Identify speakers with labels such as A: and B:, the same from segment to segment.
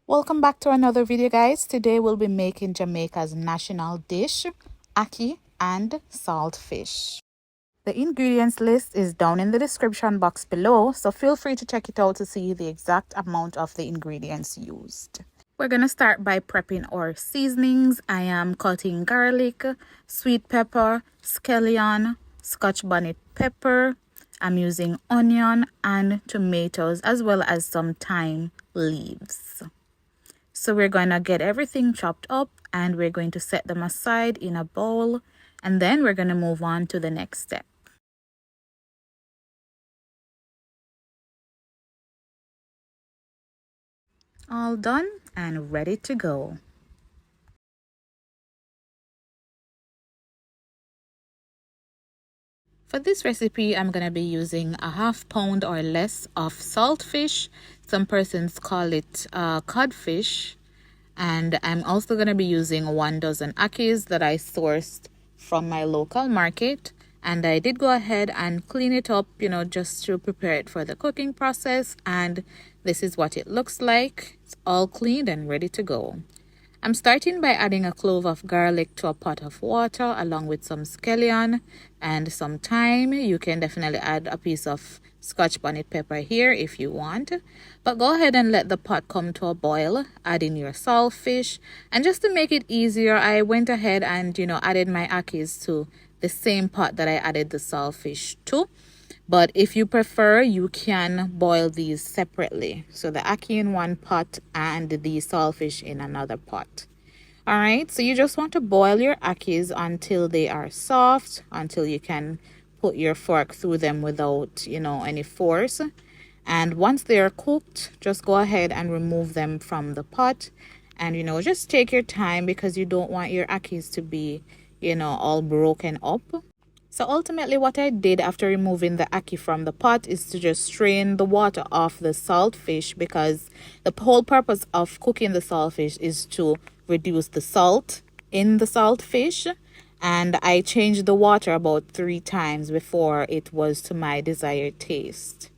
A: Welcome back to another video, guys. Today we'll be making Jamaica's national dish, ackee and saltfish. The ingredients list is down in the description box below, so feel free to check it out to see the exact amount of the ingredients used. We're going to start by prepping our seasonings. I am cutting garlic, sweet pepper, scallion, scotch bonnet pepper. I'm using onion and tomatoes as well as some thyme leaves. So we're going to get everything chopped up and we're going to set them aside in a bowl, and then we're going to move on to the next step. All done and ready to go. For this recipe, I'm going to be using a ½ pound or less of saltfish. Some persons call it codfish. And I'm also going to be using 1 dozen ackees that I sourced from my local market. And I did go ahead and clean it up, just to prepare it for the cooking process. And this is what it looks like. It's all cleaned and ready to go. I'm starting by adding a clove of garlic to a pot of water along with some scallion and some thyme. You can definitely add a piece of scotch bonnet pepper here if you want, but go ahead and let the pot come to a boil. Add in your saltfish, and just to make it easier, I went ahead and added my ackees to the same pot that I added the saltfish to. But if you prefer, you can boil these separately. So the ackee in one pot and the saltfish in another pot. All right, so you just want to boil your ackees until they are soft, until you can put your fork through them without, any force. And once they are cooked, just go ahead and remove them from the pot. And, just take your time because you don't want your ackees to be, all broken up. So ultimately what I did after removing the ackee from the pot is to just strain the water off the saltfish, because the whole purpose of cooking the saltfish is to reduce the salt in the saltfish. And I changed the water about 3 times before it was to my desired taste.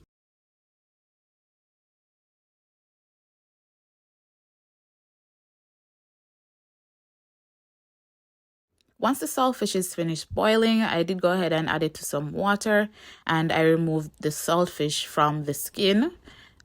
A: Once the saltfish is finished boiling, I did go ahead and add it to some water, and I removed the saltfish from the skin.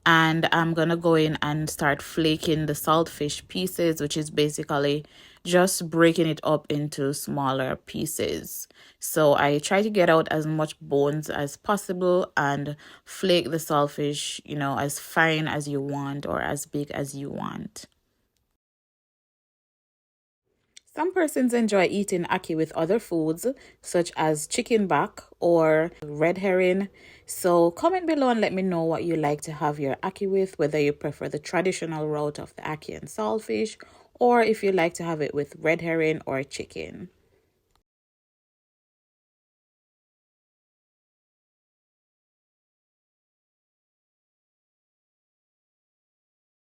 A: And I'm gonna go in and start flaking the saltfish pieces, which is basically just breaking it up into smaller pieces. So I try to get out as much bones as possible and flake the saltfish, as fine as you want or as big as you want. Some persons enjoy eating ackee with other foods, such as chicken back or red herring. So comment below and let me know what you like to have your ackee with, whether you prefer the traditional route of the ackee and saltfish, or if you like to have it with red herring or chicken.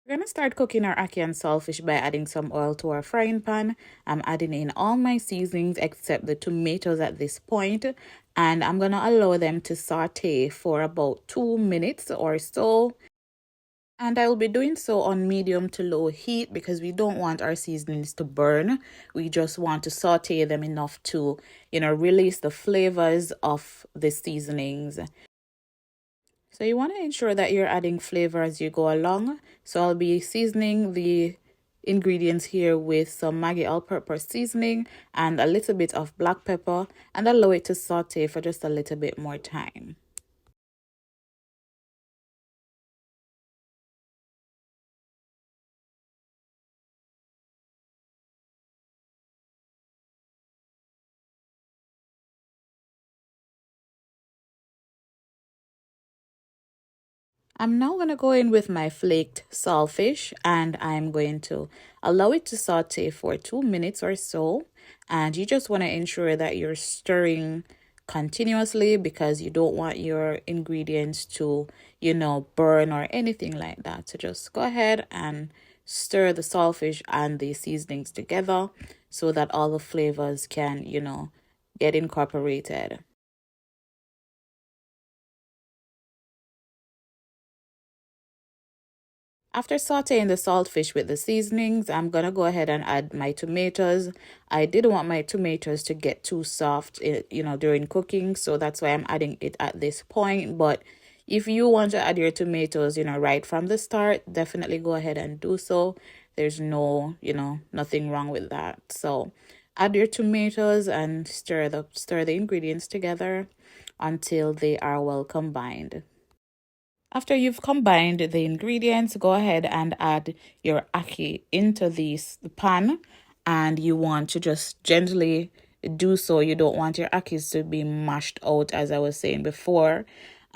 A: We're gonna start cooking our ackee and saltfish by adding some oil to our frying pan. I'm adding in all my seasonings except the tomatoes at this point, and I'm gonna allow them to saute for about 2 minutes or so. And I will be doing so on medium to low heat because we don't want our seasonings to burn. We just want to saute them enough to, release the flavors of the seasonings. So you want to ensure that you're adding flavor as you go along. So I'll be seasoning the ingredients here with some Maggi all-purpose seasoning and a little bit of black pepper, and allow it to saute for just a little bit more time. I'm now going to go in with my flaked saltfish, and I'm going to allow it to saute for 2 minutes or so. And you just want to ensure that you're stirring continuously because you don't want your ingredients to, burn or anything like that. So just go ahead and stir the saltfish and the seasonings together so that all the flavors can, get incorporated. After sauteing the saltfish with the seasonings, I'm gonna go ahead and add my tomatoes. I didn't want my tomatoes to get too soft, during cooking, so that's why I'm adding it at this point. But if you want to add your tomatoes, right from the start, definitely go ahead and do so. There's no, nothing wrong with that. So add your tomatoes and stir the ingredients together until they are well combined. After you've combined the ingredients, go ahead and add your ackee into the pan, and you want to just gently do so. You don't want your ackees to be mashed out, as I was saying before.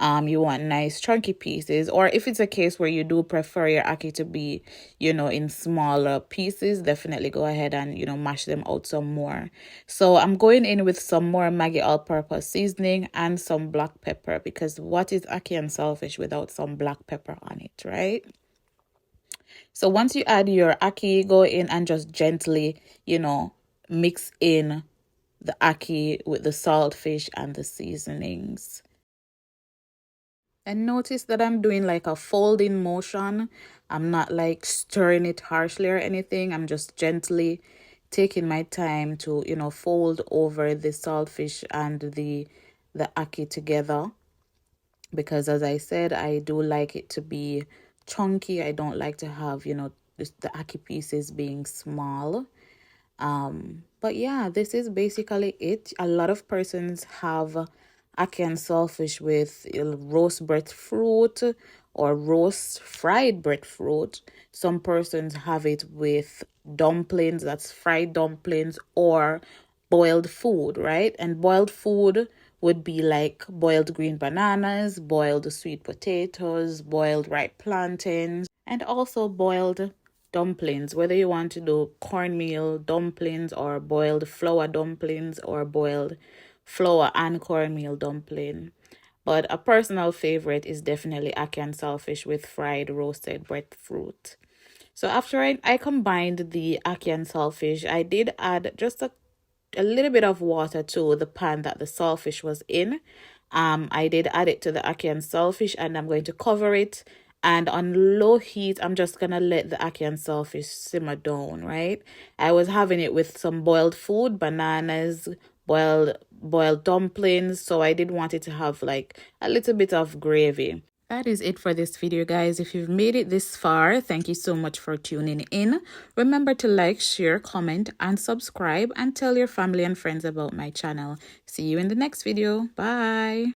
A: You want nice chunky pieces, or if it's a case where you do prefer your ackee to be, in smaller pieces, definitely go ahead and, mash them out some more. So I'm going in with some more Maggi all-purpose seasoning and some black pepper, because what is ackee and saltfish without some black pepper on it, right? So once you add your ackee, go in and just gently, mix in the ackee with the saltfish and the seasonings. And notice that I'm doing like a folding motion. I'm not like stirring it harshly or anything. I'm just gently taking my time to, fold over the saltfish and the ackee together. Because as I said, I do like it to be chunky. I don't like to have, the ackee pieces being small. But yeah, this is basically it. A lot of persons have ackee and saltfish with roast breadfruit or roast fried breadfruit. Some persons have it with dumplings, that's fried dumplings, or boiled food, right? And boiled food would be like boiled green bananas, boiled sweet potatoes, boiled ripe plantains, and also boiled dumplings, whether you want to do cornmeal dumplings or boiled flour dumplings or boiled flour and cornmeal dumpling. But a personal favorite is definitely ackee and saltfish with fried roasted breadfruit. So after I combined the ackee and saltfish, I did add just a little bit of water to the pan that the saltfish was in. I did add it to the ackee and saltfish, and I'm going to cover it. And on low heat, I'm just gonna let the ackee and saltfish simmer down, right? I was having it with some boiled food, bananas, boiled dumplings, so I did want it to have like a little bit of gravy. That is it for this video, guys. If you've made it this far, thank you so much for tuning in. Remember to like, share, comment, and subscribe, and tell your family and friends about my channel. See you in the next video. Bye.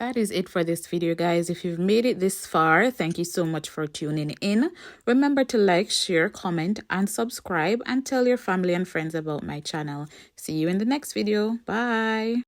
A: That is it for this video, guys. If you've made it this far, thank you so much for tuning in. Remember to like, share, comment, and subscribe, and tell your family and friends about my channel. See you in the next video. Bye.